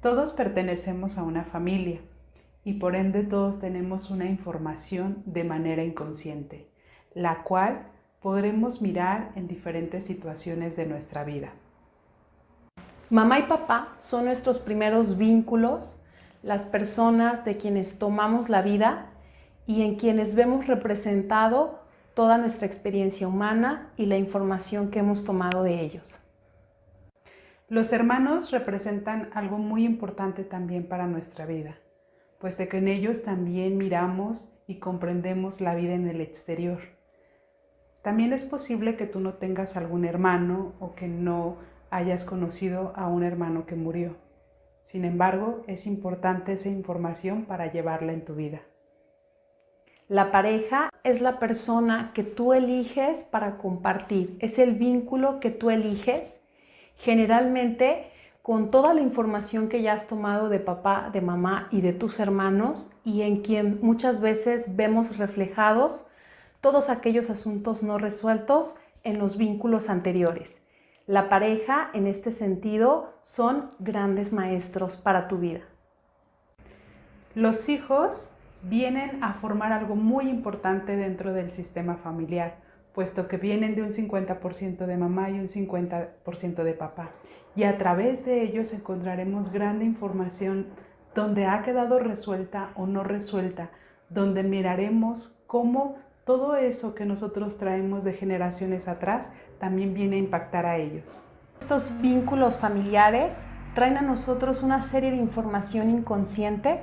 Todos pertenecemos a una familia y por ende todos tenemos una información de manera inconsciente, la cual podremos mirar en diferentes situaciones de nuestra vida. Mamá y papá son nuestros primeros vínculos, las personas de quienes tomamos la vida y en quienes vemos representado toda nuestra experiencia humana y la información que hemos tomado de ellos. Los hermanos representan algo muy importante también para nuestra vida, pues de que en ellos también miramos y comprendemos la vida en el exterior. También es posible que tú no tengas algún hermano o que no hayas conocido a un hermano que murió. Sin embargo, es importante esa información para llevarla en tu vida. La pareja es la persona que tú eliges para compartir, es el vínculo que tú eliges, generalmente con toda la información que ya has tomado de papá, de mamá y de tus hermanos y en quien muchas veces vemos reflejados todos aquellos asuntos no resueltos en los vínculos anteriores. La pareja, en este sentido, son grandes maestros para tu vida. Los hijos vienen a formar algo muy importante dentro del sistema familiar, puesto que vienen de un 50% de mamá y un 50% de papá. Y a través de ellos encontraremos grande información donde ha quedado resuelta o no resuelta, donde miraremos cómo todo eso que nosotros traemos de generaciones atrás también viene a impactar a ellos. Estos vínculos familiares traen a nosotros una serie de información inconsciente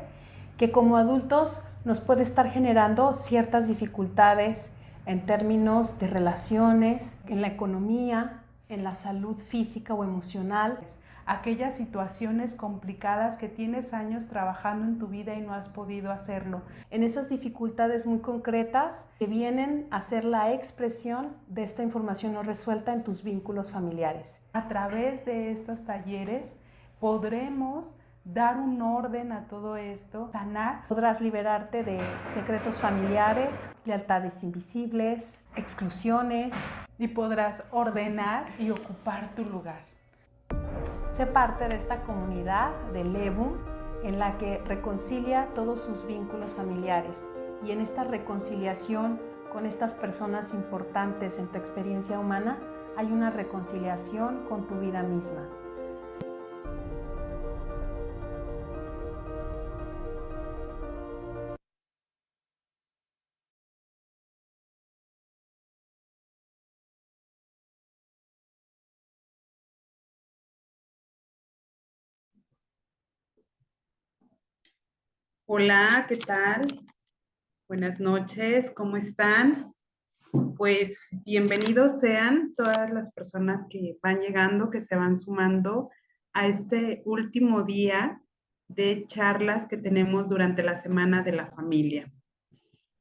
que como adultos nos puede estar generando ciertas dificultades en términos de relaciones, en la economía, en la salud física o emocional. Aquellas situaciones complicadas que tienes años trabajando en tu vida y no has podido hacerlo. En esas dificultades muy concretas que vienen a ser la expresión de esta información no resuelta en tus vínculos familiares. A través de estos talleres podremos dar un orden a todo esto, sanar. Podrás liberarte de secretos familiares, lealtades invisibles, exclusiones. Y podrás ordenar y ocupar tu lugar. Sé parte de esta comunidad de Lebum en la que reconcilia todos sus vínculos familiares y en esta reconciliación con estas personas importantes en tu experiencia humana hay una reconciliación con tu vida misma. Hola, ¿qué tal? Buenas noches, ¿cómo están? Pues bienvenidos sean todas las personas que van llegando, que se van sumando a este último día de charlas que tenemos durante la Semana de la Familia.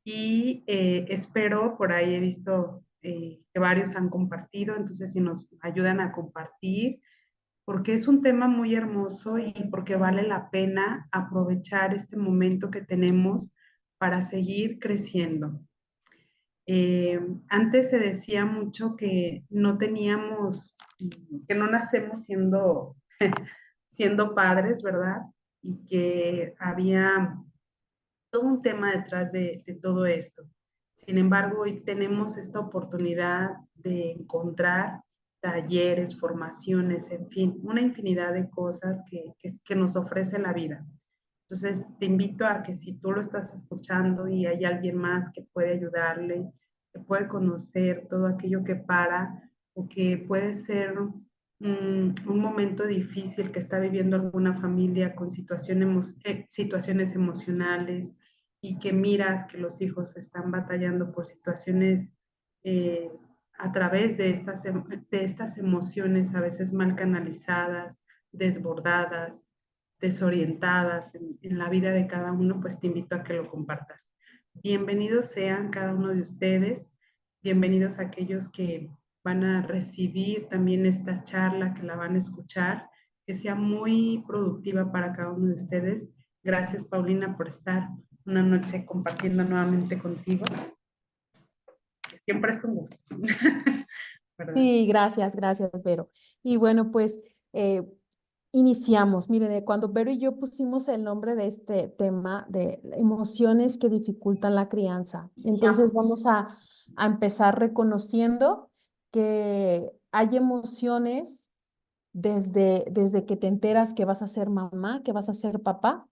Y espero, por ahí he visto que varios han compartido, entonces si nos ayudan a compartir, porque es un tema muy hermoso y porque vale la pena aprovechar este momento que tenemos para seguir creciendo. Antes se decía mucho que no teníamos, que no nacemos siendo, siendo padres, ¿verdad? Y que había todo un tema detrás de todo esto. Sin embargo, hoy tenemos esta oportunidad de encontrar talleres, formaciones, en fin, una infinidad de cosas que nos ofrece la vida. Entonces, te invito a que si tú lo estás escuchando y hay alguien más que puede ayudarle, que puede conocer todo aquello que para o que puede ser un momento difícil que está viviendo alguna familia con situaciones emocionales y que miras que los hijos están batallando por situaciones a través de estas emociones a veces mal canalizadas, desbordadas, desorientadas en la vida de cada uno, pues te invito a que lo compartas. Bienvenidos sean cada uno de ustedes, bienvenidos a aquellos que van a recibir también esta charla, que la van a escuchar, que sea muy productiva para cada uno de ustedes. Gracias, Paulina, por estar una noche compartiendo nuevamente contigo. siempre es un gusto, ¿verdad? Sí, gracias, gracias, Vero. Y bueno, pues eh, iniciamos. Miren, cuando Vero y yo pusimos el nombre de este tema de emociones que dificultan la crianza, entonces vamos a empezar reconociendo que hay emociones desde que te enteras que vas a ser mamá, que vas a ser papá,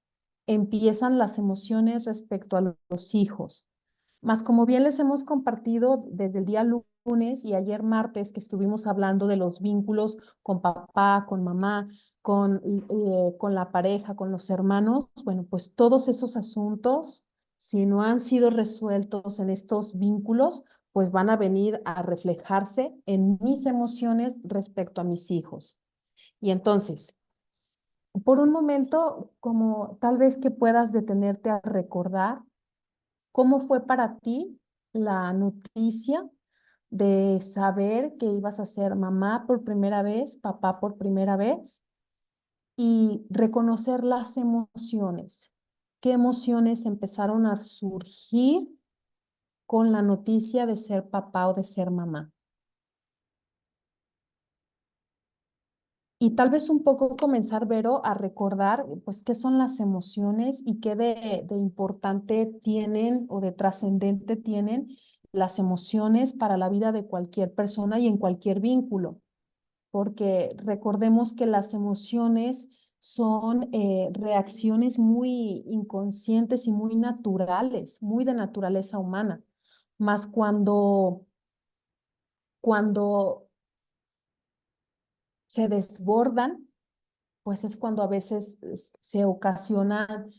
empiezan las emociones respecto a los hijos. Más como bien les hemos compartido desde el día lunes y ayer martes que estuvimos hablando de los vínculos con papá, con mamá, con la pareja, con los hermanos, bueno, pues todos esos asuntos, si no han sido resueltos en estos vínculos, pues van a venir a reflejarse en mis emociones respecto a mis hijos. Y entonces, por un momento, como tal vez que puedas detenerte a recordar cómo fue para ti la noticia de saber que ibas a ser mamá por primera vez, papá por primera vez, y reconocer las emociones. ¿Qué emociones empezaron a surgir con la noticia de ser papá o de ser mamá? Y tal vez un poco comenzar, Vero, a recordar, pues, qué son las emociones y qué de importante tienen o de trascendente tienen las emociones para la vida de cualquier persona y en cualquier vínculo. Porque recordemos que las emociones son reacciones muy inconscientes y muy naturales, muy de naturaleza humana. Más cuando se desbordan, pues es cuando a veces se ocasionan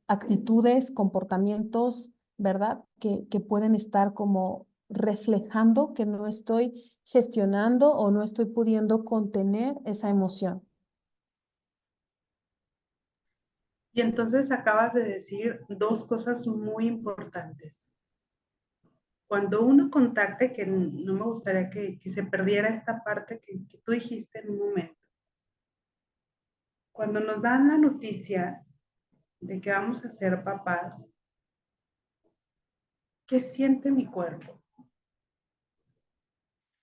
actitudes, comportamientos, ¿verdad? Que pueden estar como reflejando que no estoy gestionando o no estoy pudiendo contener esa emoción. Y entonces acabas de decir dos cosas muy importantes. Cuando uno contacte, que no me gustaría que se perdiera esta parte que tú dijiste en un momento, cuando nos dan la noticia de que vamos a ser papás, ¿qué siente mi cuerpo?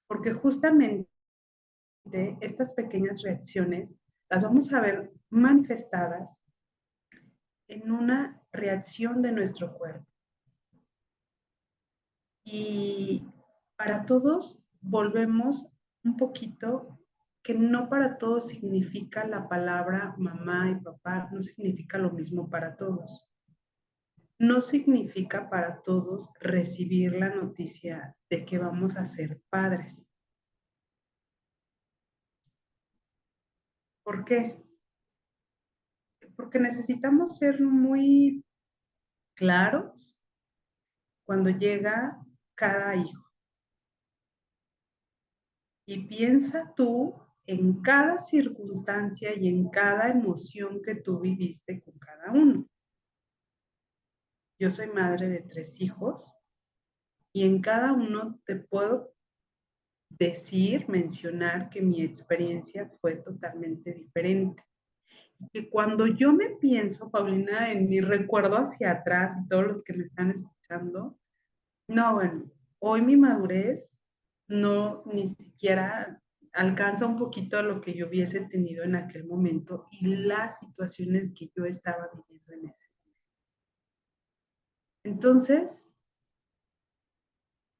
Porque justamente estas pequeñas reacciones las vamos a ver manifestadas en una reacción de nuestro cuerpo. Y para todos volvemos un poquito que no para todos significa la palabra mamá y papá, no significa lo mismo para todos. No significa para todos recibir la noticia de que vamos a ser padres. ¿Por qué? Porque necesitamos ser muy claros cuando llega cada hijo. Y piensa tú en cada circunstancia y en cada emoción que tú viviste con cada uno. Yo soy madre de 3 hijos y en cada uno te puedo decir, mencionar que mi experiencia fue totalmente diferente. Que cuando yo me pienso, Paulina, en mi recuerdo hacia atrás y todos los que me están escuchando, no, bueno, hoy mi madurez no ni siquiera alcanza un poquito a lo que yo hubiese tenido en aquel momento y las situaciones que yo estaba viviendo en ese momento. Entonces,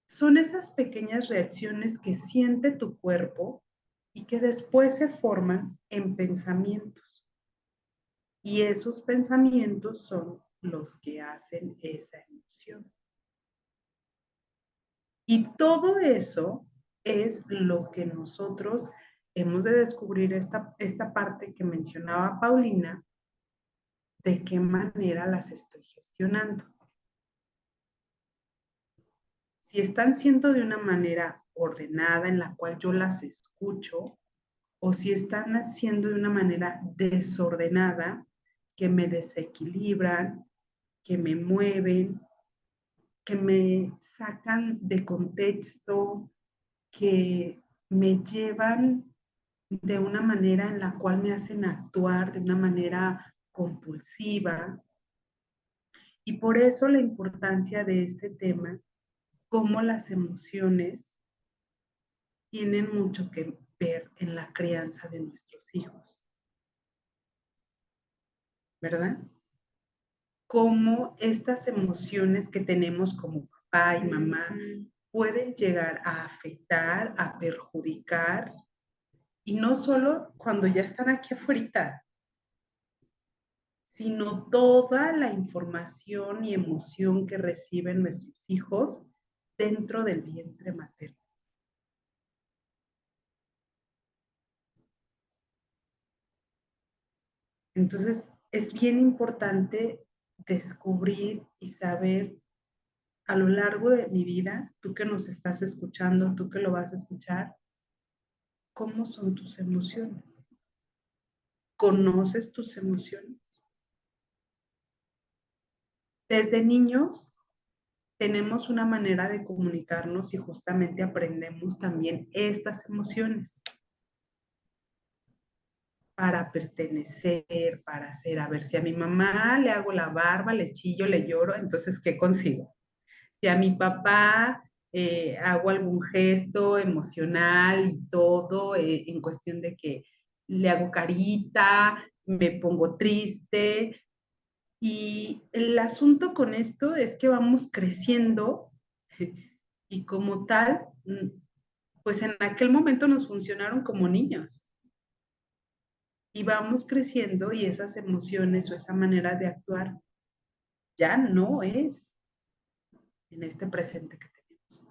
son esas pequeñas reacciones que siente tu cuerpo y que después se forman en pensamientos. Y esos pensamientos son los que hacen esa emoción. Y todo eso es lo que nosotros hemos de descubrir esta parte que mencionaba Paulina, de qué manera las estoy gestionando. Si están siendo de una manera ordenada en la cual yo las escucho, o si están haciendo de una manera desordenada, que me desequilibran, que me mueven, que me sacan de contexto, que me llevan de una manera en la cual me hacen actuar de una manera compulsiva. Y por eso la importancia de este tema cómo las emociones tienen mucho que ver en la crianza de nuestros hijos, ¿verdad? Cómo estas emociones que tenemos como papá y mamá pueden llegar a afectar, a perjudicar, y no solo cuando ya están aquí afuera, sino toda la información y emoción que reciben nuestros hijos dentro del vientre materno. Entonces, es bien importante descubrir y saber a lo largo de mi vida, tú que nos estás escuchando, tú que lo vas a escuchar, cómo son tus emociones. ¿Conoces tus emociones? Desde niños tenemos una manera de comunicarnos y justamente aprendemos también estas emociones para pertenecer, para hacer, a ver, si a mi mamá le hago la barba, le chillo, le lloro, entonces, ¿qué consigo? Si a mi papá hago algún gesto emocional y todo, en cuestión de que le hago carita, me pongo triste. Y el asunto con esto es que vamos creciendo y como tal, pues en aquel momento nos funcionaron como niños. Y vamos creciendo y esas emociones o esa manera de actuar ya no es en este presente que tenemos.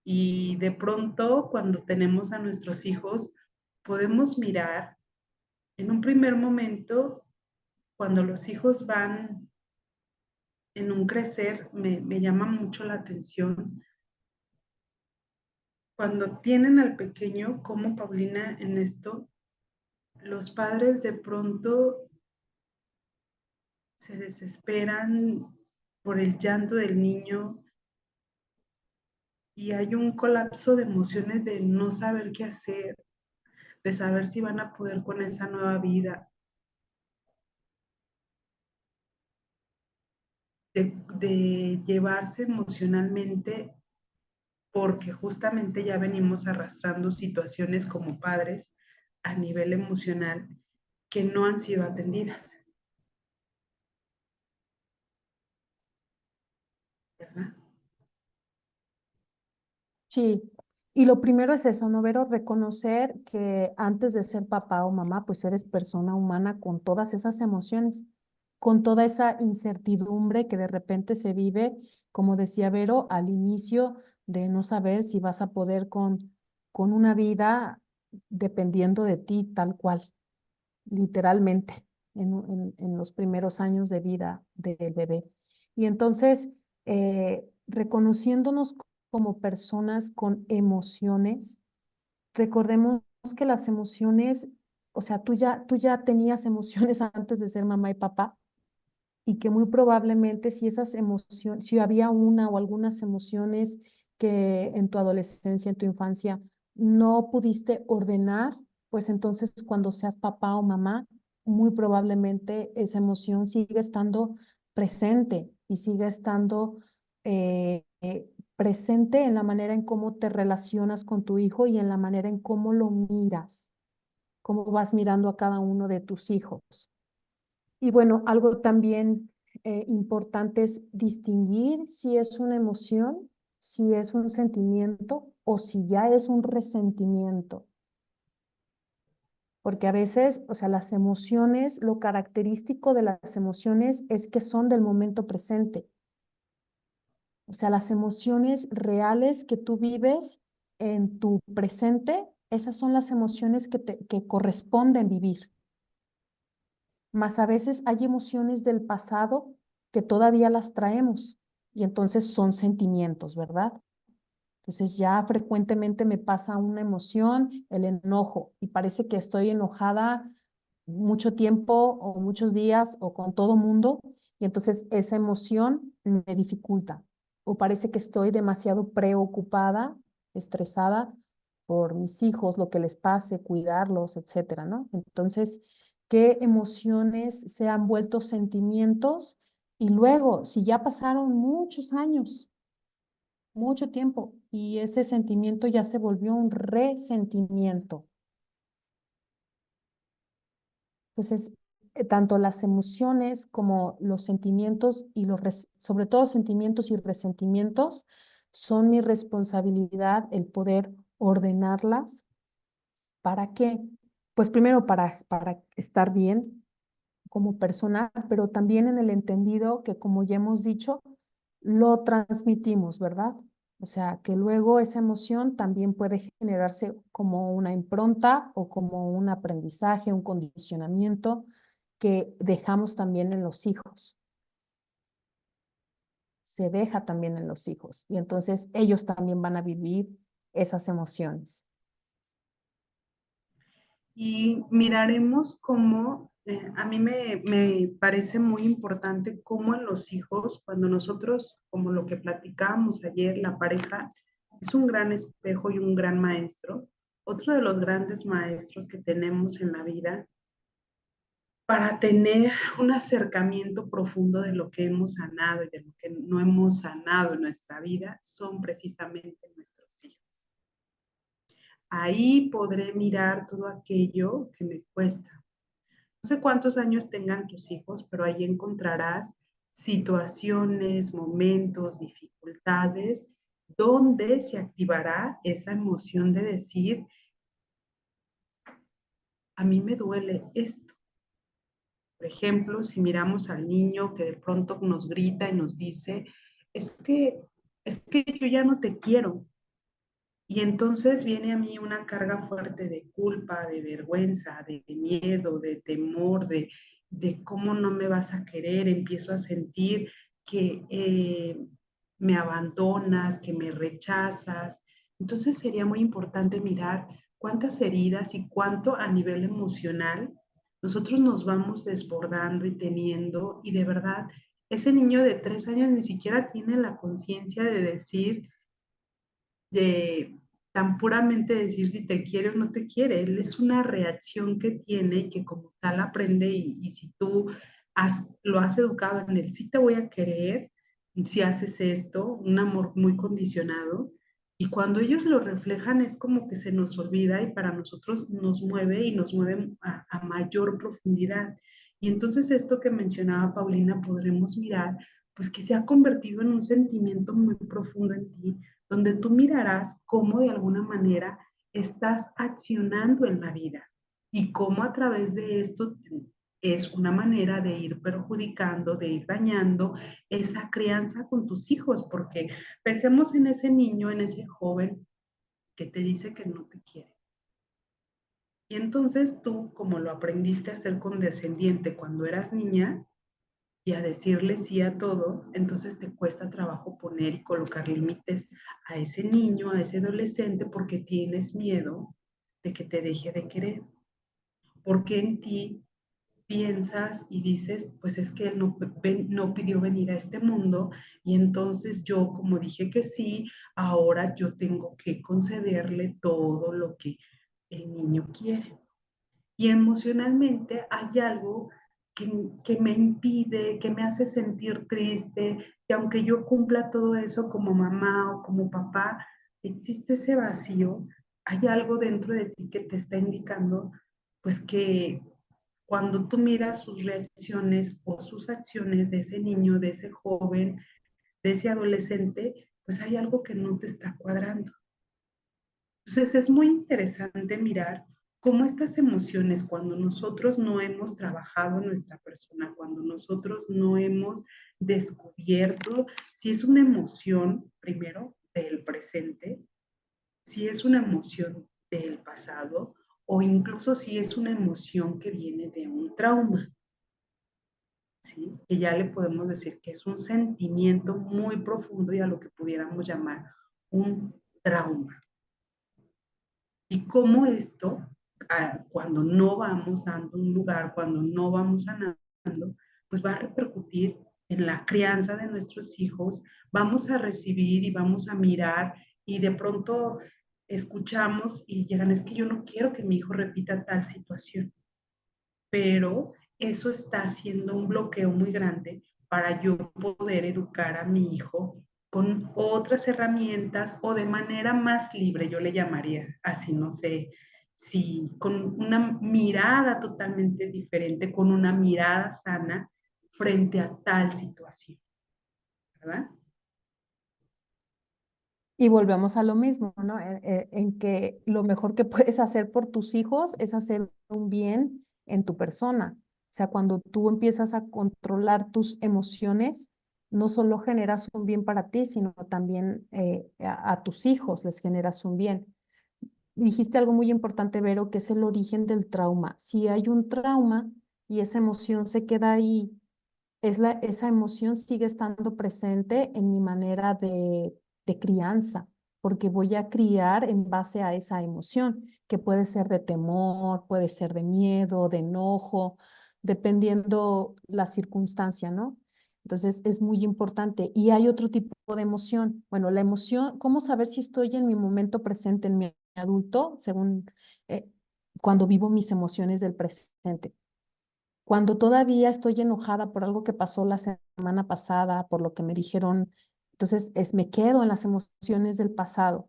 Y de pronto, cuando tenemos a nuestros hijos, podemos mirar en un primer momento, cuando los hijos van en un crecer, me llama mucho la atención, cuando tienen al pequeño, como Paulina en esto, los padres de pronto se desesperan por el llanto del niño y hay un colapso de emociones de no saber qué hacer, de saber si van a poder con esa nueva vida, de llevarse emocionalmente porque justamente ya venimos arrastrando situaciones como padres a nivel emocional que no han sido atendidas, ¿verdad? Sí, y lo primero es eso, ¿no, Vero? Reconocer que antes de ser papá o mamá, pues eres persona humana con todas esas emociones, con toda esa incertidumbre que de repente se vive, como decía Vero, al inicio de no saber si vas a poder con una vida dependiendo de ti tal cual, literalmente, en los primeros años de vida del bebé. Y entonces, reconociéndonos como personas con emociones, recordemos que las emociones, o sea, tú ya tenías emociones antes de ser mamá y papá, y que muy probablemente si esas emociones, si había una o algunas emociones que en tu adolescencia, en tu infancia, no pudiste ordenar, pues entonces cuando seas papá o mamá, muy probablemente esa emoción sigue estando presente y sigue estando presente en la manera en cómo te relacionas con tu hijo y en la manera en cómo lo miras, cómo vas mirando a cada uno de tus hijos. Y bueno, algo también importante es distinguir si es una emoción, si es un sentimiento o si ya es un resentimiento. Porque a veces, o sea, las emociones, lo característico de las emociones es que son del momento presente. O sea, las emociones reales que tú vives en tu presente, esas son las emociones que corresponden vivir. Más a veces hay emociones del pasado que todavía las traemos y entonces son sentimientos, ¿verdad? Entonces ya frecuentemente me pasa una emoción, el enojo, y parece que estoy enojada mucho tiempo o muchos días o con todo mundo, y entonces esa emoción me dificulta. O parece que estoy demasiado preocupada, estresada por mis hijos, lo que les pase, cuidarlos, etcétera, ¿no? Entonces, ¿qué emociones se han vuelto sentimientos? Y luego, si ya pasaron muchos años, mucho tiempo, y ese sentimiento ya se volvió un resentimiento, entonces, tanto las emociones como los sentimientos y sobre todo sentimientos y resentimientos son mi responsabilidad el poder ordenarlas. ¿Para qué? Pues primero para estar bien como persona, pero también en el entendido que, como ya hemos dicho, lo transmitimos, ¿verdad? O sea, que luego esa emoción también puede generarse como una impronta o como un aprendizaje, un condicionamiento que dejamos también en los hijos. Se deja también en los hijos y entonces ellos también van a vivir esas emociones. Y miraremos cómo, a mí me parece muy importante cómo en los hijos, cuando nosotros, como lo que platicábamos ayer, la pareja es un gran espejo y un gran maestro. Otro de los grandes maestros que tenemos en la vida para tener un acercamiento profundo de lo que hemos sanado y de lo que no hemos sanado en nuestra vida son precisamente nuestros hijos. Ahí podré mirar todo aquello que me cuesta. No sé cuántos años tengan tus hijos, pero ahí encontrarás situaciones, momentos, dificultades, donde se activará esa emoción de decir, a mí me duele esto. Por ejemplo, si miramos al niño que de pronto nos grita y nos dice, es que, es que yo ya no te quiero. Y entonces viene a mí una carga fuerte de culpa, de vergüenza, de miedo, de temor, de cómo no me vas a querer. Empiezo a sentir que me abandonas, que me rechazas. Entonces sería muy importante mirar cuántas heridas y cuánto a nivel emocional nosotros nos vamos desbordando y teniendo. Y de verdad, ese niño de 3 años ni siquiera tiene la conciencia de decir, de tan puramente decir si te quiere o no te quiere. Él es una reacción que tiene y que como tal aprende y si tú lo has educado en él, sí te voy a querer si haces esto, un amor muy condicionado. Y cuando ellos lo reflejan es como que se nos olvida y para nosotros nos mueve y nos mueve a mayor profundidad. Y entonces esto que mencionaba Paulina podremos mirar, pues que se ha convertido en un sentimiento muy profundo en ti, donde tú mirarás cómo de alguna manera estás accionando en la vida y cómo a través de esto es una manera de ir perjudicando, de ir dañando esa crianza con tus hijos, porque pensemos en ese niño, en ese joven que te dice que no te quiere. Y entonces tú, como lo aprendiste a ser condescendiente cuando eras niña, y a decirle sí a todo, entonces te cuesta trabajo poner y colocar límites a ese niño, a ese adolescente, porque tienes miedo de que te deje de querer. Porque en ti piensas y dices, pues es que él no pidió venir a este mundo y entonces yo, como dije que sí, ahora yo tengo que concederle todo lo que el niño quiere. Y emocionalmente hay algo que me impide, que me hace sentir triste, que aunque yo cumpla todo eso como mamá o como papá, existe ese vacío, hay algo dentro de ti que te está indicando, pues que cuando tú miras sus reacciones o sus acciones de ese niño, de ese joven, de ese adolescente, pues hay algo que no te está cuadrando. Entonces es muy interesante mirar cómo estas emociones, cuando nosotros no hemos trabajado en nuestra persona, cuando nosotros no hemos descubierto si es una emoción, primero, del presente, si es una emoción del pasado o incluso si es una emoción que viene de un trauma, ¿sí? Que ya le podemos decir que es un sentimiento muy profundo y a lo que pudiéramos llamar un trauma. Y cómo esto, cuando no vamos dando un lugar, cuando no vamos sanando, pues va a repercutir en la crianza de nuestros hijos, vamos a recibir y vamos a mirar y de pronto escuchamos y llegan, es que yo no quiero que mi hijo repita tal situación, pero eso está haciendo un bloqueo muy grande para yo poder educar a mi hijo con otras herramientas o de manera más libre, yo le llamaría así, no sé, si con una mirada totalmente diferente, con una mirada sana frente a tal situación, ¿verdad? Y volvemos a lo mismo, ¿no? En que lo mejor que puedes hacer por tus hijos es hacer un bien en tu persona. O sea, cuando tú empiezas a controlar tus emociones, no solo generas un bien para ti, sino también a tus hijos les generas un bien. Dijiste algo muy importante, Vero, que es el origen del trauma. Si hay un trauma y esa emoción se queda ahí, esa emoción sigue estando presente en mi manera de crianza, porque voy a criar en base a esa emoción, que puede ser de temor, puede ser de miedo, de enojo, dependiendo la circunstancia, ¿no? Entonces es muy importante. Y hay otro tipo de emoción. Bueno, la emoción, ¿cómo saber si estoy en mi momento presente, en mi adulto, según eh, cuando vivo mis emociones del presente? Cuando todavía estoy enojada por algo que pasó la semana pasada, por lo que me dijeron, entonces me quedo en las emociones del pasado.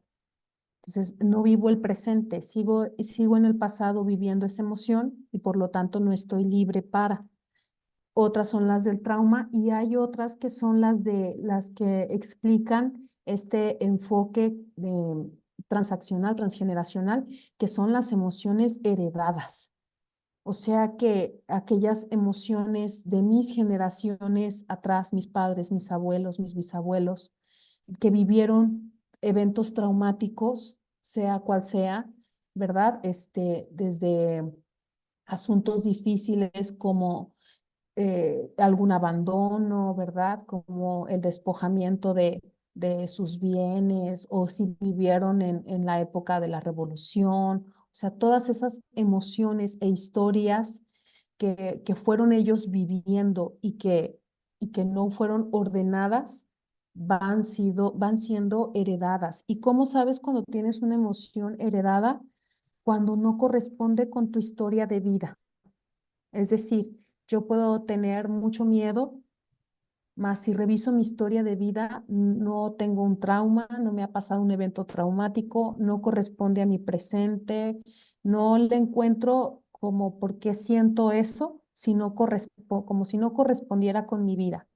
Entonces no vivo el presente, sigo en el pasado viviendo esa emoción y por lo tanto no estoy libre para. Otras son las del trauma y hay otras que son las que explican este enfoque transaccional, transgeneracional, que son las emociones heredadas. O sea que aquellas emociones de mis generaciones atrás, mis padres, mis abuelos, mis bisabuelos, que vivieron eventos traumáticos, sea cual sea, ¿verdad? Desde asuntos difíciles como algún abandono, ¿verdad? Como el despojamiento de sus bienes, o si vivieron en la época de la revolución, o sea, todas esas emociones e historias que fueron ellos viviendo y que no fueron ordenadas, van siendo heredadas. ¿Y cómo sabes cuando tienes una emoción heredada? Cuando no corresponde con tu historia de vida. Es decir, yo puedo tener mucho miedo, mas si reviso mi historia de vida, no tengo un trauma, no me ha pasado un evento traumático, no corresponde a mi presente, no le encuentro como por qué siento eso, si no como si no correspondiera con mi vida.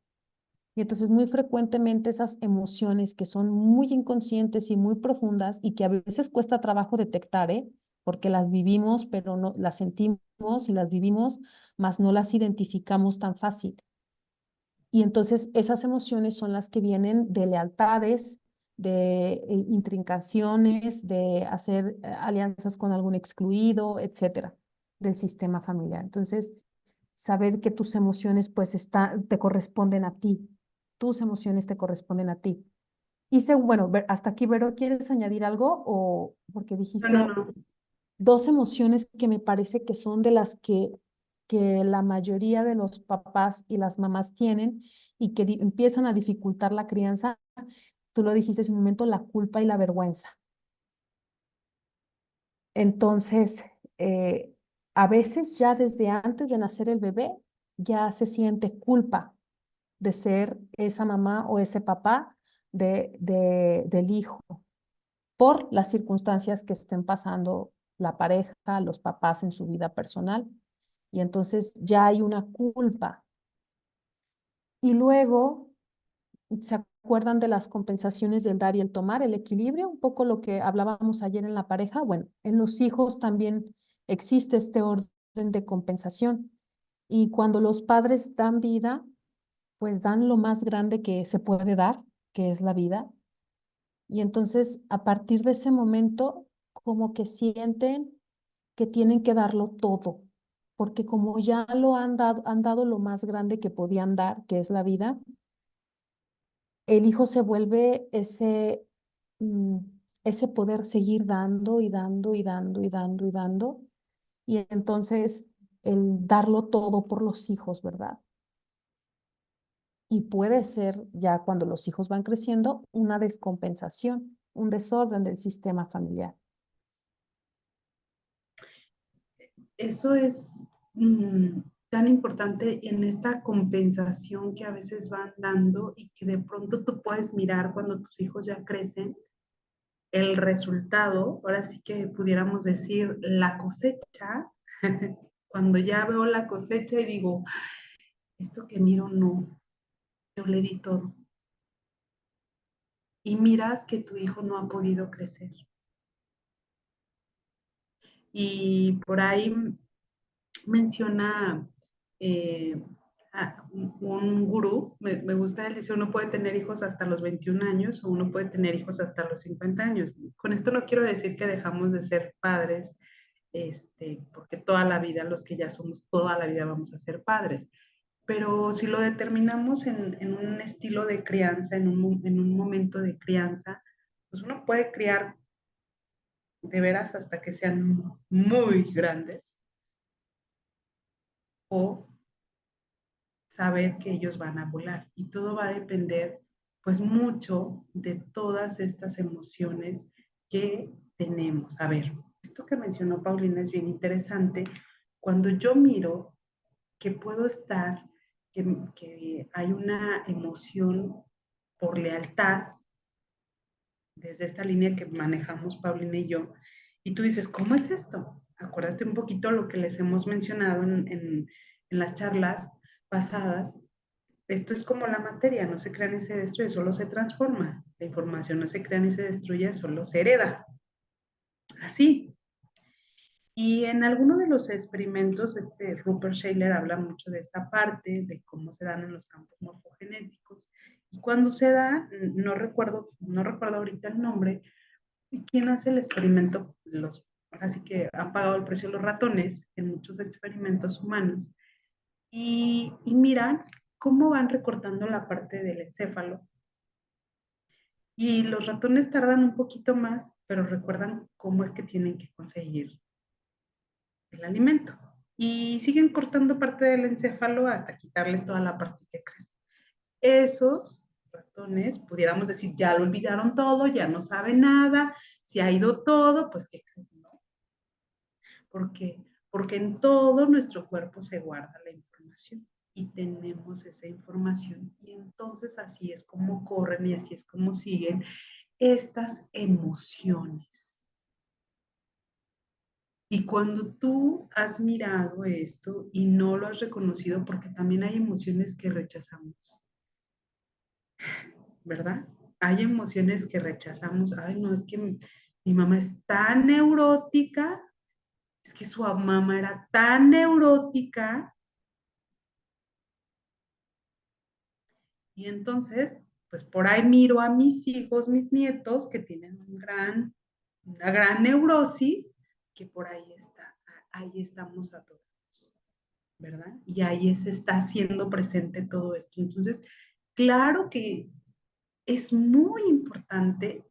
Y entonces muy frecuentemente esas emociones que son muy inconscientes y muy profundas y que a veces cuesta trabajo detectar, ¿eh? Porque las vivimos, pero no las sentimos y las vivimos, mas no las identificamos tan fácil. Y entonces esas emociones son las que vienen de lealtades, de intrincaciones, de hacer alianzas con algún excluido, etcétera, del sistema familiar. Entonces, saber que tus emociones pues te corresponden a ti, tus emociones te corresponden a ti. Y bueno, hasta aquí, Vero, ¿quieres añadir algo? O porque No, no, dijiste no. dos emociones que me parece que son de las que la mayoría de los papás y las mamás tienen y que empiezan a dificultar la crianza. Tú lo dijiste hace un momento, la culpa y la vergüenza. Entonces, a veces ya desde antes de nacer el bebé, ya se siente culpa de ser esa mamá o ese papá del hijo por las circunstancias que estén pasando la pareja, los papás en su vida personal. Y entonces ya hay una culpa. Y luego se acuerdan de las compensaciones del dar y el tomar, el equilibrio, un poco lo que hablábamos ayer en la pareja. Bueno, en los hijos también existe este orden de compensación. Y cuando los padres dan vida, pues dan lo más grande que se puede dar, que es la vida. Y entonces, a partir de ese momento, como que sienten que tienen que darlo todo, porque como ya han dado lo más grande que podían dar, que es la vida, el hijo se vuelve mm, ese poder seguir dando y dando y dando y dando y dando, y entonces el darlo todo por los hijos, ¿verdad? Y puede ser ya cuando los hijos van creciendo una descompensación, un desorden del sistema familiar. Eso es tan importante en esta compensación que a veces van dando y que de pronto tú puedes mirar cuando tus hijos ya crecen, el resultado, ahora sí que pudiéramos decir la cosecha, cuando ya veo la cosecha y digo, esto que miro no, yo le di todo. Y miras que tu hijo no ha podido crecer. Y por ahí menciona un gurú, me gusta, él dice, uno puede tener hijos hasta los 21 años o uno puede tener hijos hasta los 50 años. Con esto no quiero decir que dejamos de ser padres, porque toda la vida, los que ya somos, toda la vida vamos a ser padres. Pero si lo determinamos en un estilo de crianza, en un momento de crianza, pues uno puede criar de veras hasta que sean muy grandes o saber que ellos van a volar. Y todo va a depender, pues, mucho de todas estas emociones que tenemos. A ver, esto que mencionó Paulina es bien interesante. Cuando yo miro que puedo estar, que hay una emoción por lealtad, desde esta línea que manejamos Paulina y yo, y tú dices, ¿cómo es esto? Acuérdate un poquito lo que les hemos mencionado en las charlas pasadas. Esto es como la materia, no se crea ni se destruye, solo se transforma. La información no se crea ni se destruye, solo se hereda. Así. Y en alguno de los experimentos, Rupert Shaler habla mucho de esta parte, de cómo se dan en los campos morfogenéticos. Y cuando se da, no recuerdo ahorita el nombre, quién hace el experimento, así que han pagado el precio los ratones en muchos experimentos humanos, y miran cómo van recortando la parte del encéfalo. Y los ratones tardan un poquito más, pero recuerdan cómo es que tienen que conseguir el alimento. Y siguen cortando parte del encéfalo hasta quitarles toda la parte que crece. Esos ratones, pudiéramos decir, ya lo olvidaron todo, ya no saben nada, se ha ido todo, pues ¿qué crees? No. ¿Por qué? Porque en todo nuestro cuerpo se guarda la información y tenemos esa información y entonces así es como corren y así es como siguen estas emociones. Y cuando tú has mirado esto y no lo has reconocido, porque también hay emociones que rechazamos, ¿verdad? Hay emociones que rechazamos. Ay, no, es que mi mamá es tan neurótica, es que su mamá era tan neurótica. Y entonces, pues por ahí miro a mis hijos, mis nietos, que tienen una gran neurosis, que por ahí estamos atorados, ¿verdad? Y ahí se está haciendo presente todo esto. Entonces, claro que es muy importante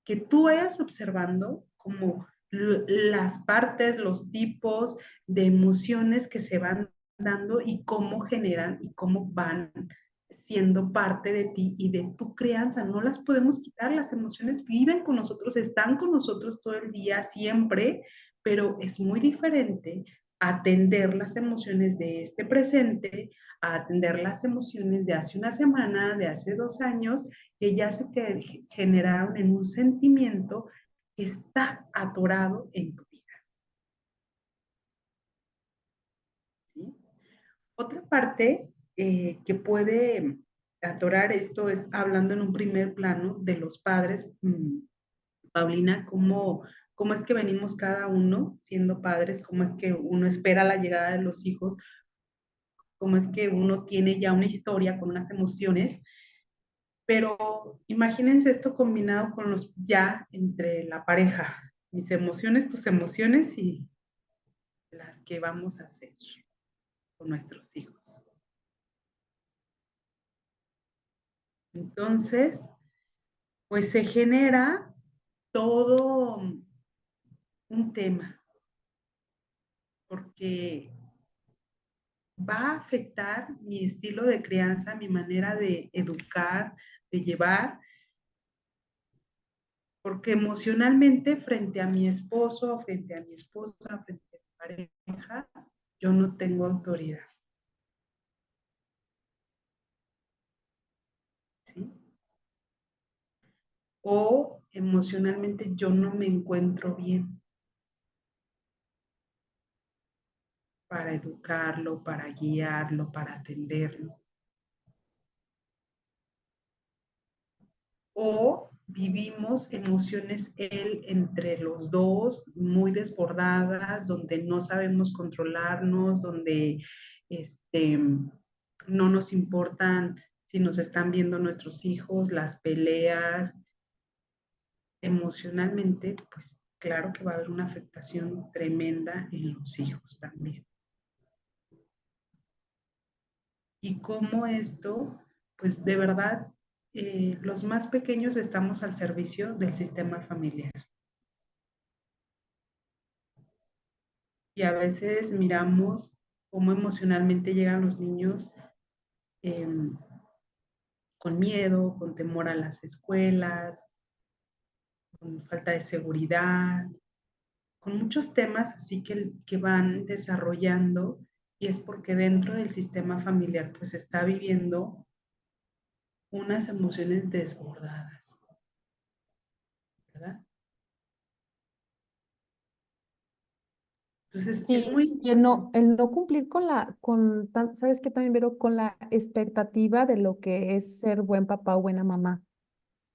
que tú vayas observando como las partes, los tipos de emociones que se van dando y cómo generan y cómo van siendo parte de ti y de tu crianza. No las podemos quitar, las emociones viven con nosotros, están con nosotros todo el día, siempre, pero es muy diferente atender las emociones de este presente, a atender las emociones de hace una semana, de hace 2 años, que ya se generaron en un sentimiento que está atorado en tu vida. ¿Sí? Otra parte que puede atorar esto es hablando en un primer plano de los padres, Paulina, cómo es que venimos cada uno siendo padres, cómo es que uno espera la llegada de los hijos, cómo es que uno tiene ya una historia con unas emociones. Pero imagínense esto combinado con los ya entre la pareja, mis emociones, tus emociones y las que vamos a hacer con nuestros hijos. Entonces, pues se genera todo un tema, porque va a afectar mi estilo de crianza, mi manera de educar, de llevar, porque emocionalmente frente a mi esposo, frente a mi esposa, frente a mi pareja, yo no tengo autoridad. o emocionalmente yo no me encuentro bien para educarlo, para guiarlo, para atenderlo. O vivimos emociones él entre los dos, muy desbordadas, donde no sabemos controlarnos, donde no nos importan si nos están viendo nuestros hijos, las peleas. Emocionalmente, pues claro que va a haber una afectación tremenda en los hijos también. Y cómo esto, pues de verdad, los más pequeños estamos al servicio del sistema familiar. Y a veces miramos cómo emocionalmente llegan los niños eh, con miedo, con temor a las escuelas, con falta de seguridad, con muchos temas así que van desarrollando, y es porque dentro del sistema familiar pues está viviendo unas emociones desbordadas, ¿verdad? Entonces es Sí, muy... y el no cumplir con ¿sabes qué también veo? Con la expectativa de lo que es ser buen papá o buena mamá.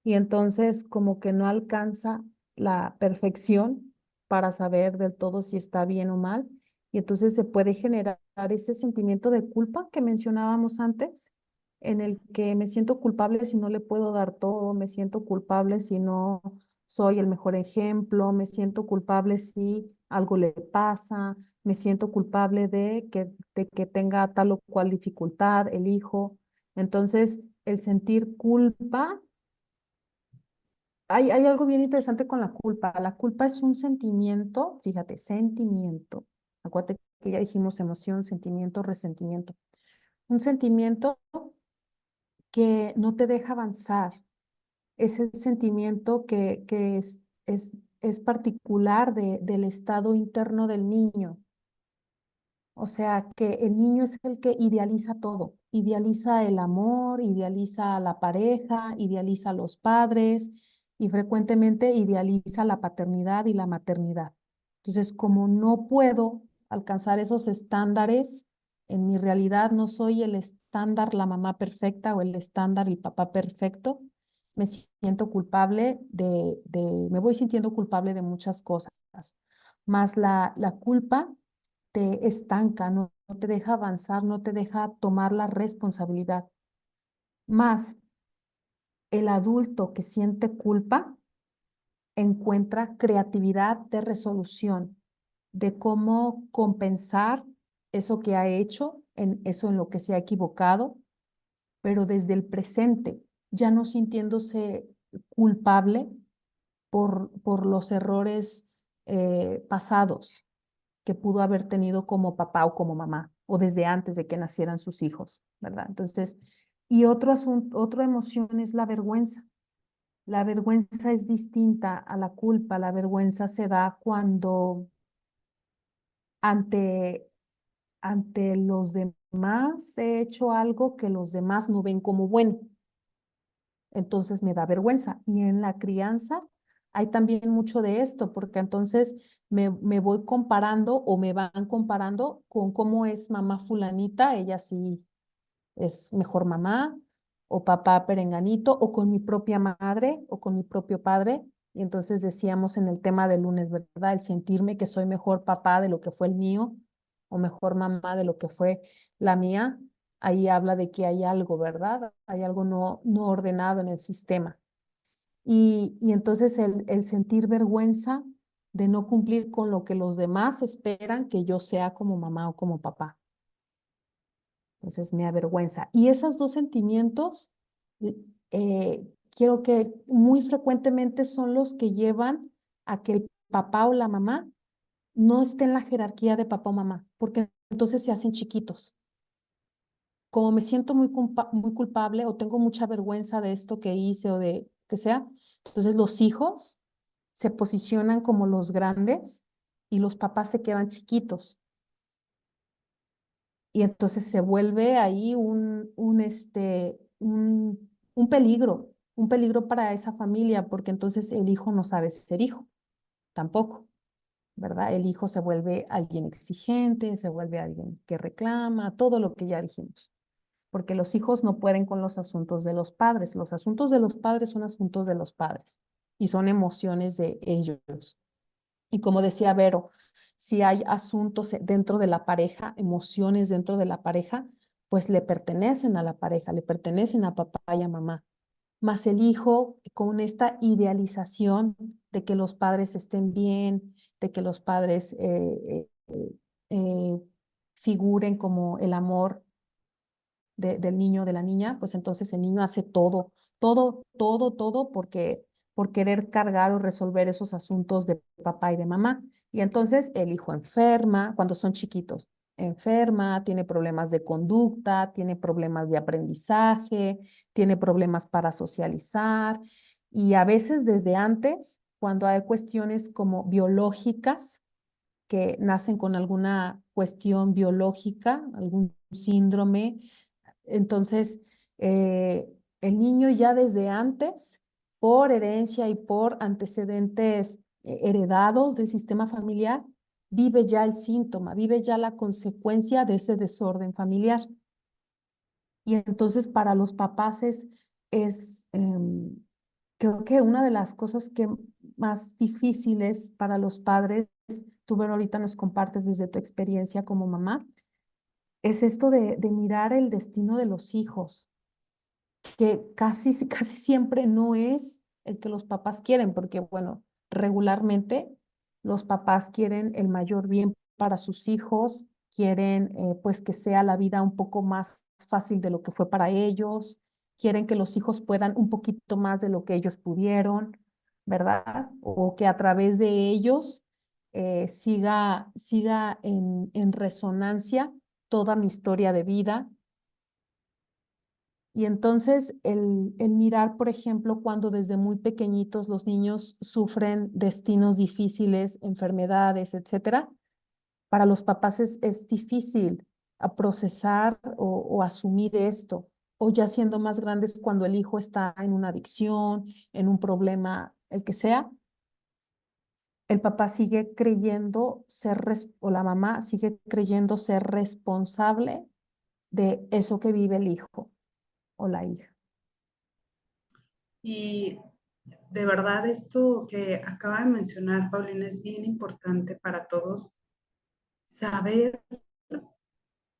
Y entonces como que no alcanza la perfección para saber del todo si está bien o mal. Y entonces se puede generar ese sentimiento de culpa que mencionábamos antes, en el que me siento culpable si no le puedo dar todo, me siento culpable si no soy el mejor ejemplo, me siento culpable si algo le pasa, me siento culpable de que tenga tal o cual dificultad el hijo. Entonces, el sentir culpa, hay algo bien interesante con la culpa. La culpa es un sentimiento, fíjate, sentimiento. Acuérdate que ya dijimos emoción, sentimiento, resentimiento. Un sentimiento que no te deja avanzar. Es el sentimiento que es particular del estado interno del niño. O sea, que el niño es el que idealiza todo, idealiza el amor, idealiza a la pareja, idealiza a los padres y frecuentemente idealiza la paternidad y la maternidad. Entonces, como no puedo alcanzar esos estándares, en mi realidad no soy el estándar la mamá perfecta o el estándar el papá perfecto, me siento culpable me voy sintiendo culpable de muchas cosas, más la culpa te estanca, no te deja avanzar, no te deja tomar la responsabilidad. Más el adulto que siente culpa encuentra creatividad de resolución, de cómo compensar eso que ha hecho, en eso en lo que se ha equivocado, pero desde el presente, ya no sintiéndose culpable por los errores pasados que pudo haber tenido como papá o como mamá, o desde antes de que nacieran sus hijos, ¿verdad? Entonces, y otro asunto, otra emoción es la vergüenza. La vergüenza es distinta a la culpa. La vergüenza se da cuando ante, ante los demás he hecho algo que los demás no ven como bueno. Entonces me da vergüenza. Y en la crianza hay también mucho de esto, porque entonces me voy comparando o me van comparando con cómo es mamá fulanita, ella sí es mejor mamá, o papá perenganito, o con mi propia madre, o con mi propio padre. Y entonces decíamos en el tema del lunes, ¿verdad? El sentirme que soy mejor papá de lo que fue el mío, o mejor mamá de lo que fue la mía, ahí habla de que hay algo, ¿verdad? Hay algo no ordenado en el sistema. Y entonces el sentir vergüenza de no cumplir con lo que los demás esperan que yo sea como mamá o como papá. Entonces me avergüenza. Y esos dos sentimientos, quiero que muy frecuentemente son los que llevan a que el papá o la mamá no esté en la jerarquía de papá o mamá, porque entonces se hacen chiquitos. Como me siento muy culpable o tengo mucha vergüenza de esto que hice o de que sea, entonces los hijos se posicionan como los grandes y los papás se quedan chiquitos. Y entonces se vuelve ahí un peligro, un peligro para esa familia, porque entonces el hijo no sabe ser hijo, tampoco, ¿verdad? El hijo se vuelve alguien exigente, se vuelve alguien que reclama, todo lo que ya dijimos, porque los hijos no pueden con los asuntos de los padres. Los asuntos de los padres son asuntos de los padres y son emociones de ellos. Y como decía Vero, si hay asuntos dentro de la pareja, emociones dentro de la pareja, pues le pertenecen a la pareja, le pertenecen a papá y a mamá. Más el hijo con esta idealización de que los padres estén bien, de que los padres eh, figuren como el amor del niño o de la niña, pues entonces el niño hace todo porque por querer cargar o resolver esos asuntos de papá y de mamá. Y entonces el hijo enferma cuando son chiquitos, enferma, tiene problemas de conducta, tiene problemas de aprendizaje, tiene problemas para socializar y a veces desde antes, cuando hay cuestiones como biológicas que nacen con alguna cuestión biológica, algún síndrome, entonces, el niño ya desde antes, por herencia y por antecedentes heredados del sistema familiar, vive ya el síntoma, vive ya la consecuencia de ese desorden familiar. Y entonces para los papás creo que una de las cosas que más difíciles para los padres, tú, Vero, ahorita nos compartes desde tu experiencia como mamá, es esto de mirar el destino de los hijos que casi siempre no es el que los papás quieren, porque bueno, regularmente los papás quieren el mayor bien para sus hijos, quieren pues que sea la vida un poco más fácil de lo que fue para ellos, quieren que los hijos puedan un poquito más de lo que ellos pudieron, ¿verdad? O que a través de ellos siga en resonancia toda mi historia de vida. Y entonces el mirar, por ejemplo, cuando desde muy pequeñitos los niños sufren destinos difíciles, enfermedades, etcétera, para los papás es difícil a procesar o asumir esto. O ya siendo más grandes cuando el hijo está en una adicción, en un problema, el que sea, el papá sigue creyendo o la mamá sigue creyendo ser responsable de eso que vive el hijo o la hija. Y de verdad esto que acaba de mencionar Paulina es bien importante para todos, saber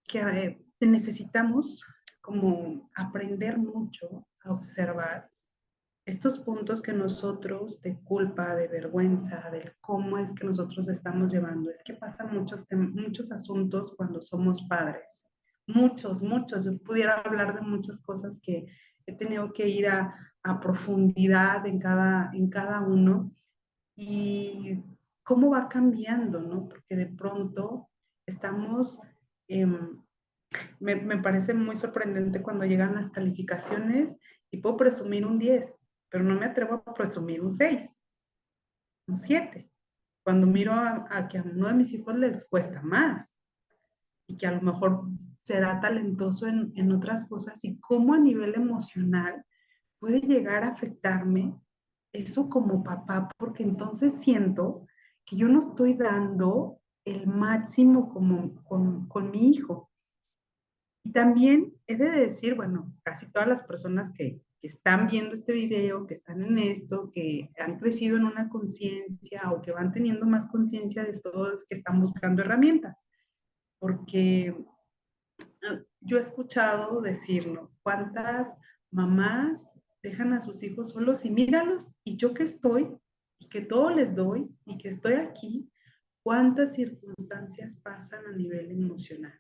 que necesitamos como aprender mucho a observar estos puntos que nosotros de culpa, de vergüenza, del cómo es que nosotros estamos llevando. Es que pasan muchos asuntos cuando somos padres. Muchos. Yo pudiera hablar de muchas cosas que he tenido que ir a profundidad en cada uno y cómo va cambiando, ¿no? Porque de pronto estamos, eh, me parece muy sorprendente cuando llegan las calificaciones y puedo presumir un 10, pero no me atrevo a presumir un 6, un 7. Cuando miro a que a uno de mis hijos les cuesta más y que a lo mejor será talentoso en otras cosas y cómo a nivel emocional puede llegar a afectarme eso como papá, porque entonces siento que yo no estoy dando el máximo como, con mi hijo. Y también he de decir, bueno, casi todas las personas que están viendo este video, que están en esto, que han crecido en una conciencia o que van teniendo más conciencia de esto, es que están buscando herramientas. Porque yo he escuchado decirlo, ¿cuántas mamás dejan a sus hijos solos y míralos? Y yo que estoy, y que todo les doy, y que estoy aquí, ¿cuántas circunstancias pasan a nivel emocional?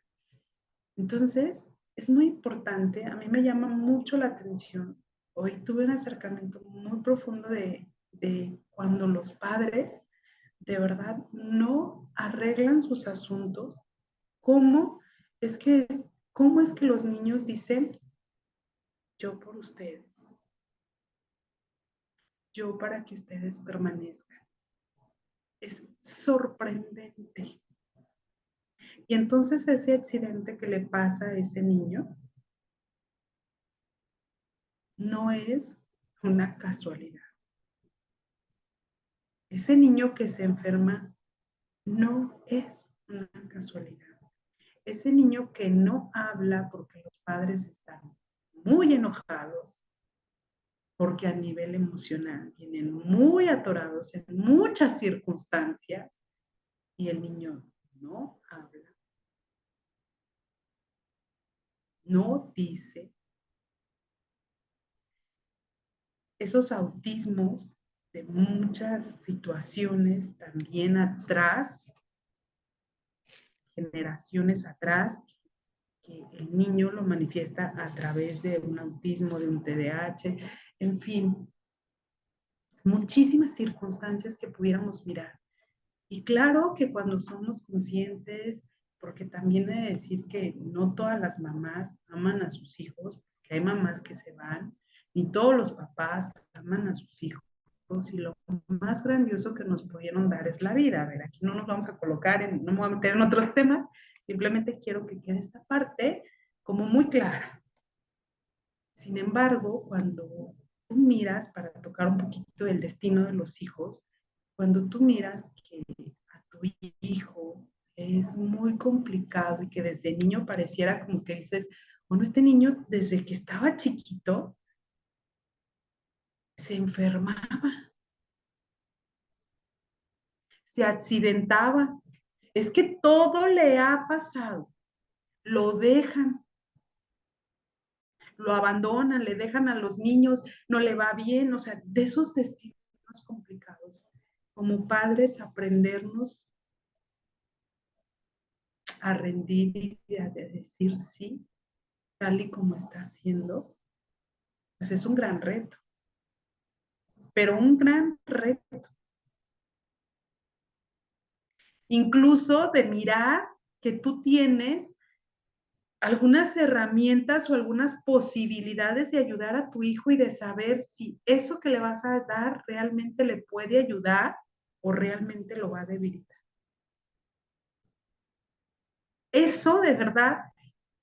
Entonces, es muy importante, a mí me llama mucho la atención. Hoy tuve un acercamiento muy profundo de cuando los padres de verdad no arreglan sus asuntos, cómo es que, cómo es que los niños dicen, yo por ustedes, yo para que ustedes permanezcan. Es sorprendente. Y entonces ese accidente que le pasa a ese niño no es una casualidad. Ese niño que se enferma no es una casualidad. Ese niño que no habla porque los padres están muy enojados, porque a nivel emocional vienen muy atorados en muchas circunstancias y el niño no habla, no dice. Esos autismos de muchas situaciones también atrás, generaciones atrás, que el niño lo manifiesta a través de un autismo, de un TDAH, en fin, muchísimas circunstancias que pudiéramos mirar. Y claro que cuando somos conscientes, porque también he de decir que no todas las mamás aman a sus hijos, que hay mamás que se van, ni todos los papás aman a sus hijos, y lo más grandioso que nos pudieron dar es la vida. A ver, aquí no nos vamos a colocar, no me voy a meter en otros temas, simplemente quiero que quede esta parte como muy clara. Sin embargo, cuando tú miras, para tocar un poquito el destino de los hijos, cuando tú miras que a tu hijo es muy complicado y que desde niño pareciera como que dices, bueno, este niño desde que estaba chiquito se enfermaba, se accidentaba, es que todo le ha pasado, lo dejan, lo abandonan, le dejan a los niños, no le va bien, o sea, de esos destinos complicados. Como padres, aprendernos a rendir y a decir sí, tal y como está haciendo, pues es un gran reto, pero un gran reto. Incluso de mirar que tú tienes algunas herramientas o algunas posibilidades de ayudar a tu hijo y de saber si eso que le vas a dar realmente le puede ayudar o realmente lo va a debilitar. Eso de verdad,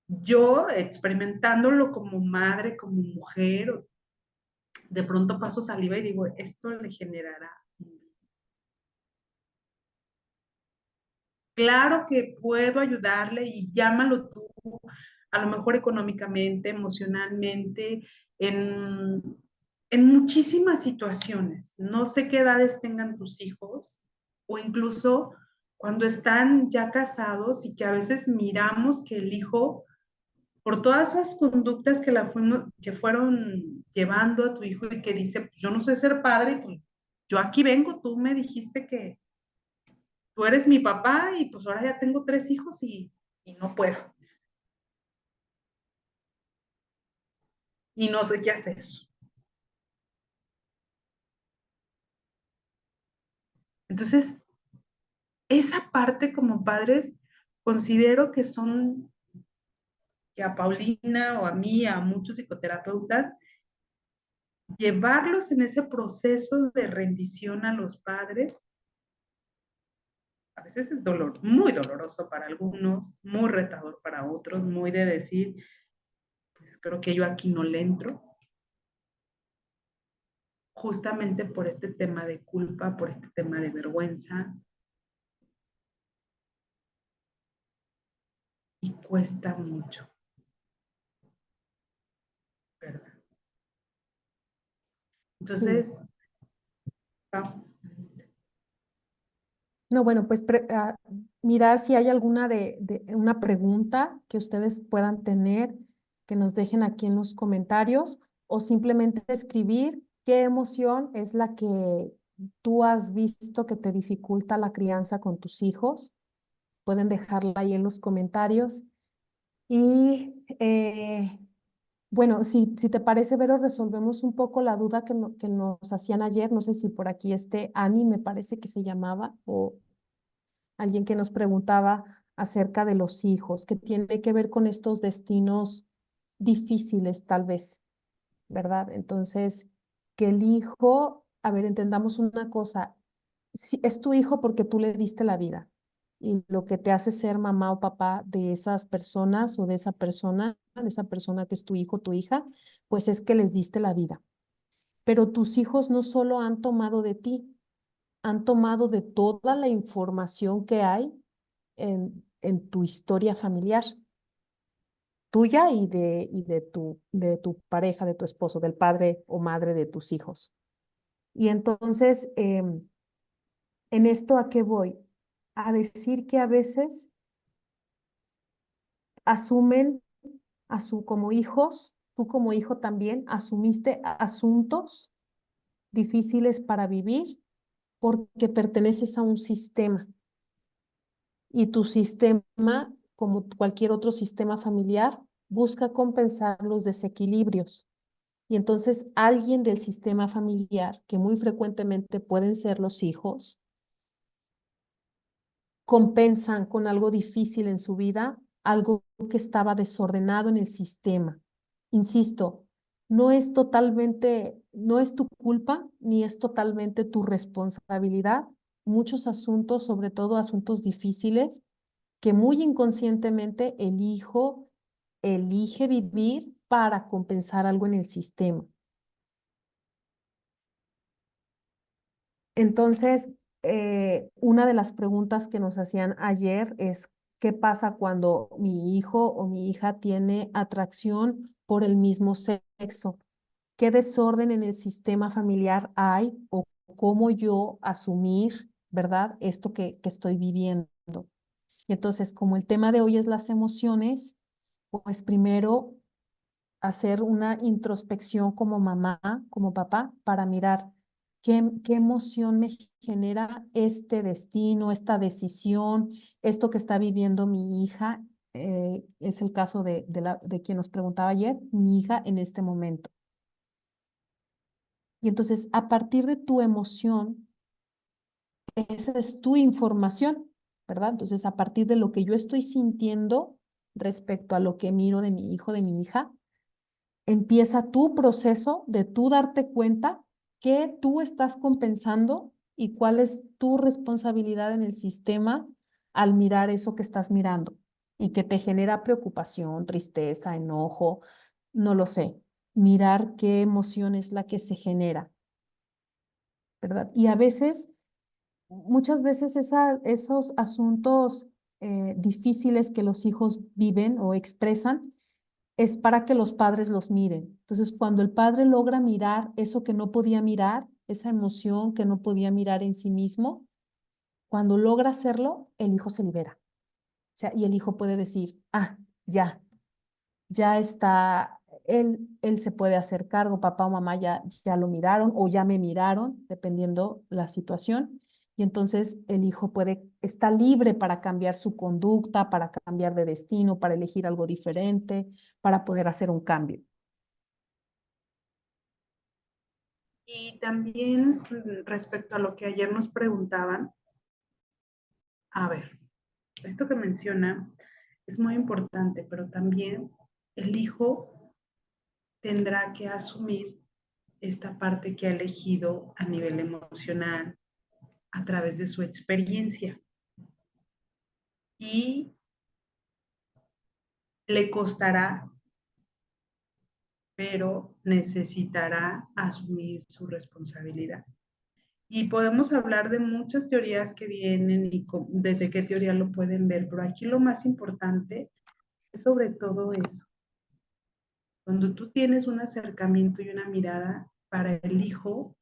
yo experimentándolo como madre, como mujer, de pronto paso saliva y digo, esto le generará. Claro que puedo ayudarle y llámalo tú, a lo mejor económicamente, emocionalmente, en, en muchísimas situaciones. No sé qué edades tengan tus hijos o incluso cuando están ya casados y que a veces miramos que el hijo, por todas esas conductas que fueron llevando a tu hijo y que dice, pues yo no sé ser padre, pues yo aquí vengo, tú me dijiste que tú eres mi papá y pues ahora ya tengo 3 hijos y no puedo. Y no sé qué hacer. Entonces, esa parte como padres, considero que son, que a Paulina o a mí, a muchos psicoterapeutas, llevarlos en ese proceso de rendición a los padres, a veces es dolor, muy doloroso para algunos, muy retador para otros, muy de decir, pues creo que yo aquí no le entro, justamente por este tema de culpa, por este tema de vergüenza, y cuesta mucho, ¿verdad? Sí. Entonces, ah, No, bueno, pues mirar si hay alguna una pregunta que ustedes puedan tener, que nos dejen aquí en los comentarios o simplemente escribir qué emoción es la que tú has visto que te dificulta la crianza con tus hijos. Pueden dejarla ahí en los comentarios. Y bueno, si te parece, Vero, resolvemos un poco la duda que nos hacían ayer. No sé si por aquí Ani, me parece que se llamaba, o alguien que nos preguntaba acerca de los hijos, que tiene que ver con estos destinos difíciles, tal vez, ¿verdad? Entonces, que el hijo, a ver, entendamos una cosa, si es tu hijo porque tú le diste la vida y lo que te hace ser mamá o papá de esas personas o de esa persona que es tu hijo, tu hija, pues es que les diste la vida. pero tus hijos no solo han tomado de ti, han tomado de toda la información que hay en tu historia familiar, tuya y de tu pareja, de tu esposo, del padre o madre de tus hijos. Y entonces, ¿en esto a qué voy? A decir que a veces asumen como hijos, tú como hijo también asumiste asuntos difíciles para vivir porque perteneces a un sistema y tu sistema, como cualquier otro sistema familiar, busca compensar los desequilibrios. Y entonces alguien del sistema familiar, que muy frecuentemente pueden ser los hijos, compensan con algo difícil en su vida, algo que estaba desordenado en el sistema. Insisto, no es tu culpa ni es totalmente tu responsabilidad. Muchos asuntos, sobre todo asuntos difíciles, que muy inconscientemente el hijo elige vivir para compensar algo en el sistema. Entonces, una de las preguntas que nos hacían ayer es, ¿qué pasa cuando mi hijo o mi hija tiene atracción por el mismo sexo? ¿Qué desorden en el sistema familiar hay o cómo yo asumir, ¿verdad? Esto que estoy viviendo. Y entonces, como el tema de hoy es las emociones, pues primero hacer una introspección como mamá, como papá, para mirar qué emoción me genera este destino, esta decisión, esto que está viviendo mi hija. Es el caso de quien nos preguntaba ayer, mi hija en este momento. Y entonces, a partir de tu emoción, esa es tu información, ¿verdad? Entonces, a partir de lo que yo estoy sintiendo respecto a lo que miro de mi hijo, de mi hija, empieza tu proceso de tú darte cuenta que tú estás compensando y cuál es tu responsabilidad en el sistema al mirar eso que estás mirando y que te genera preocupación, tristeza, enojo, no lo sé. Mirar qué emoción es la que se genera, ¿verdad? Y a veces, muchas veces esos asuntos difíciles que los hijos viven o expresan, es para que los padres los miren. Entonces, cuando el padre logra mirar eso que no podía mirar, esa emoción que no podía mirar en sí mismo, cuando logra hacerlo, el hijo se libera. O sea, y el hijo puede decir, ah, ya está, él se puede hacer cargo, papá o mamá ya lo miraron o ya me miraron, dependiendo la situación. Y entonces el hijo está libre para cambiar su conducta, para cambiar de destino, para elegir algo diferente, para poder hacer un cambio. Y también respecto a lo que ayer nos preguntaban, a ver, esto que menciona es muy importante, pero también el hijo tendrá que asumir esta parte que ha elegido a nivel emocional a través de su experiencia. Y le costará, pero necesitará asumir su responsabilidad. Y podemos hablar de muchas teorías que vienen y desde qué teoría lo pueden ver, pero aquí lo más importante es sobre todo eso. Cuando tú tienes un acercamiento y una mirada para el hijo,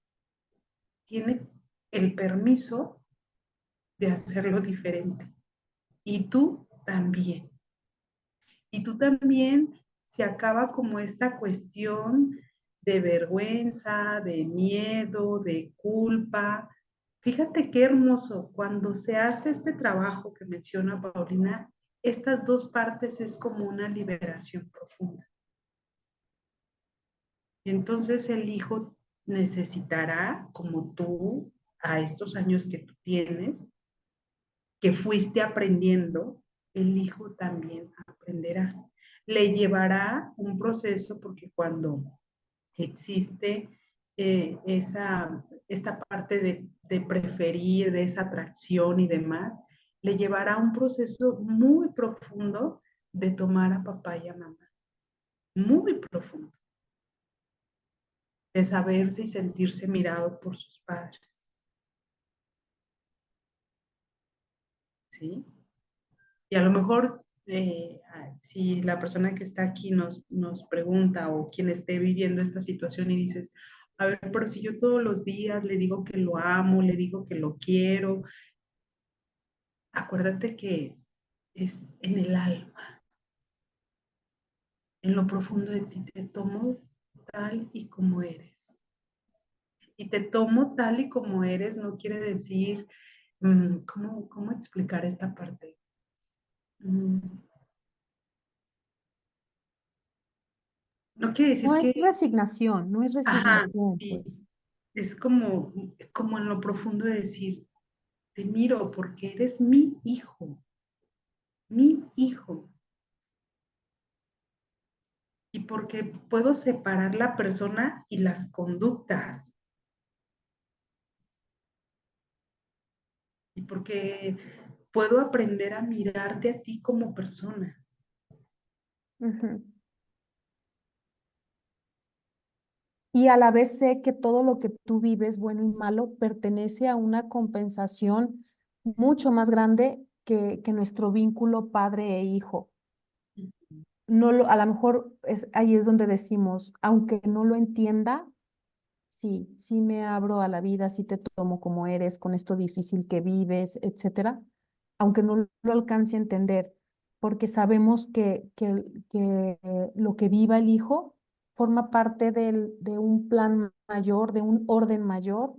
tiene el permiso de hacerlo diferente. Y tú también. Y tú también se acaba como esta cuestión de vergüenza, de miedo, de culpa. Fíjate qué hermoso, cuando se hace este trabajo que menciona Paulina, estas dos partes es como una liberación profunda. Entonces el hijo necesitará, como tú, a estos años que tú tienes, que fuiste aprendiendo, el hijo también aprenderá. Le llevará un proceso porque cuando existe esta parte de preferir, de esa atracción y demás, le llevará un proceso muy profundo de tomar a papá y a mamá. Muy profundo. de saberse y sentirse mirado por sus padres, ¿sí? Y a lo mejor, si la persona que está aquí nos pregunta o quien esté viviendo esta situación y dices, a ver, pero si yo todos los días le digo que lo amo, le digo que lo quiero, acuérdate que es en el alma, en lo profundo de ti, te tomo tal y como eres. Y te tomo tal y como eres no quiere decir, ¿cómo explicar esta parte? Mm, no quiere No decir es que, resignación, no es ajá, resignación, sí, pues. es como en lo profundo de decir, te miro porque eres mi hijo, mi hijo. Y porque puedo separar la persona y las conductas. Y porque puedo aprender a mirarte a ti como persona. Ujú. Y a la vez sé que todo lo que tú vives, bueno y malo, pertenece a una compensación mucho más grande que nuestro vínculo padre e hijo. No lo, a lo mejor ahí es donde decimos, aunque no lo entienda, sí, sí me abro a la vida, sí te tomo como eres, con esto difícil que vives, etcétera, aunque no lo alcance a entender, porque sabemos que lo que viva el hijo forma parte de un plan mayor, de un orden mayor,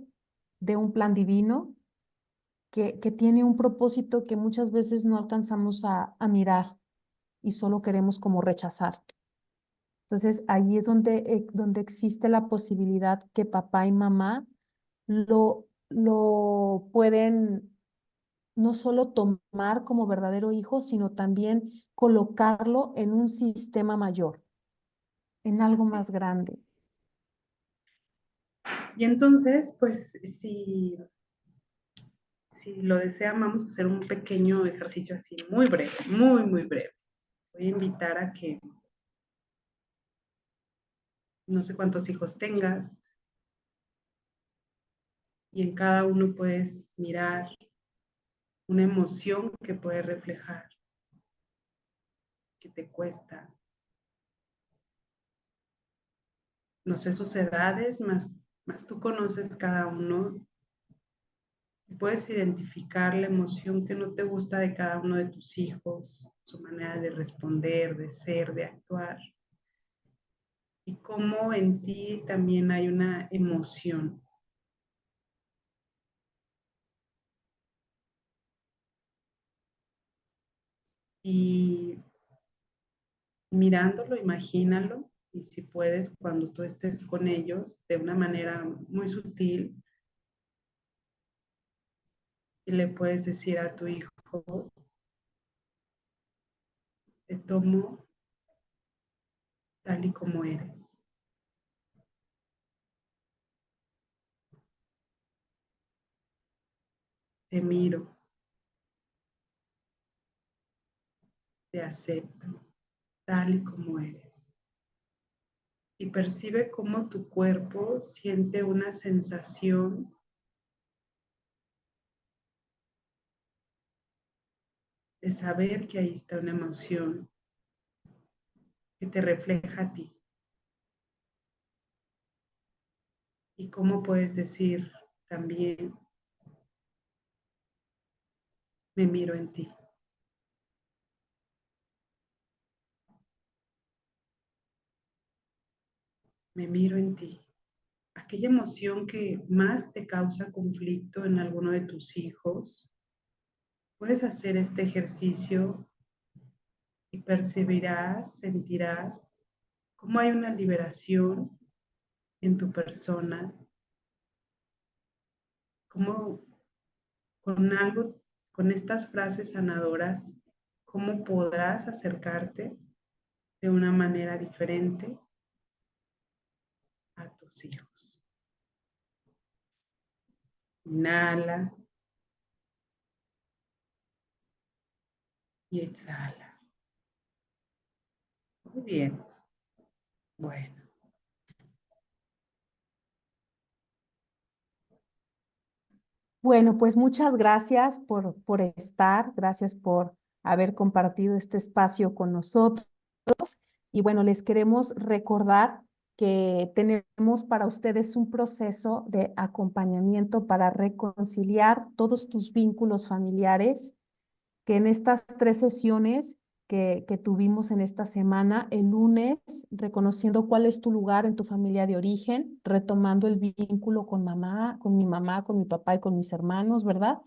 de un plan divino, que tiene un propósito que muchas veces no alcanzamos a mirar y solo queremos como rechazar. Entonces, ahí es donde existe la posibilidad que papá y mamá lo pueden no solo tomar como verdadero hijo, sino también colocarlo en un sistema mayor, en algo Así. más grande. Y entonces, pues, si lo desean, vamos a hacer un pequeño ejercicio así, muy breve, muy, muy breve. Voy a invitar a que, no sé cuántos hijos tengas, y en cada uno puedes mirar una emoción que puede reflejar, que te cuesta. No sé sus edades, más tú conoces cada uno y puedes identificar la emoción que no te gusta de cada uno de tus hijos, su manera de responder, de ser, de actuar. Y cómo en ti también hay una emoción. Y mirándolo, imagínalo. Y si puedes, cuando tú estés con ellos, de una manera muy sutil, y le puedes decir a tu hijo, te tomo tal y como eres. Te miro, te acepto tal y como eres. Y percibe cómo tu cuerpo siente una sensación de saber que ahí está una emoción que te refleja a ti. Y cómo puedes decir también, me miro en ti, me miro en ti. Aquella emoción que más te causa conflicto en alguno de tus hijos, puedes hacer este ejercicio y percibirás, sentirás cómo hay una liberación en tu persona, cómo con algo, con estas frases sanadoras, cómo podrás acercarte de una manera diferente a tus hijos. Inhala y exhala. Muy bien. Bueno, Bueno, pues muchas gracias por estar, gracias por haber compartido este espacio con nosotros. Y bueno, les queremos recordar que tenemos para ustedes un proceso de acompañamiento para reconciliar todos tus vínculos familiares, que en estas 3 sesiones que tuvimos en esta semana, el lunes, reconociendo cuál es tu lugar en tu familia de origen, retomando el vínculo con mamá, con mi mamá, con mi papá y con mis hermanos, ¿verdad?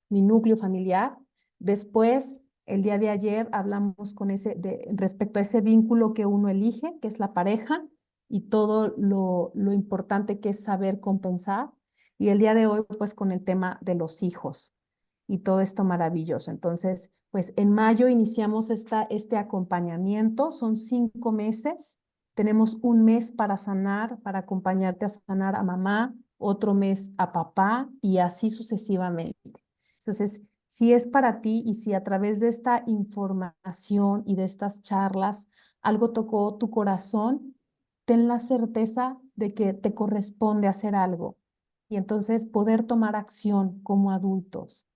Mi núcleo familiar. Después, el día de ayer hablamos con respecto a ese vínculo que uno elige, que es la pareja, y todo lo importante que es saber compensar. Y el día de hoy, pues con el tema de los hijos y todo esto maravilloso. Entonces, pues en mayo iniciamos este acompañamiento, son 5 meses. Tenemos un mes para sanar, para acompañarte a sanar a mamá, otro mes a papá y así sucesivamente. Entonces, si es para ti y si a través de esta información y de estas charlas algo tocó tu corazón, ten la certeza de que te corresponde hacer algo y entonces poder tomar acción como adultos.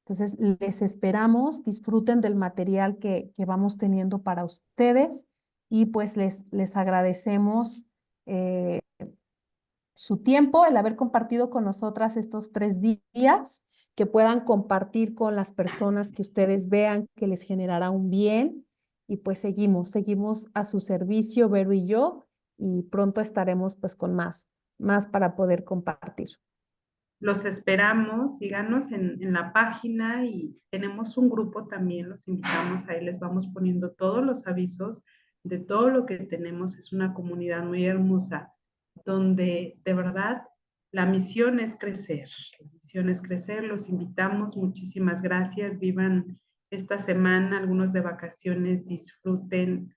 Entonces, les esperamos, disfruten del material que vamos teniendo para ustedes y pues les agradecemos eh, su tiempo, el haber compartido con nosotras estos 3 días, que puedan compartir con las personas que ustedes vean que les generará un bien. Y pues seguimos a su servicio, Vero y yo, y pronto estaremos pues con más para poder compartir. Los esperamos, síganos en la página y tenemos un grupo también, los invitamos, ahí les vamos poniendo todos los avisos de todo lo que tenemos. Es una comunidad muy hermosa donde de verdad la misión es crecer, la misión es crecer, los invitamos, muchísimas gracias, vivan esta semana, algunos de vacaciones, disfruten,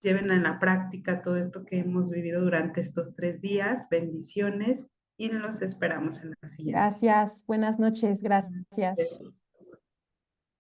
lleven a la práctica todo esto que hemos vivido durante estos 3 días, bendiciones y los esperamos en la siguiente. Gracias, buenas noches, gracias.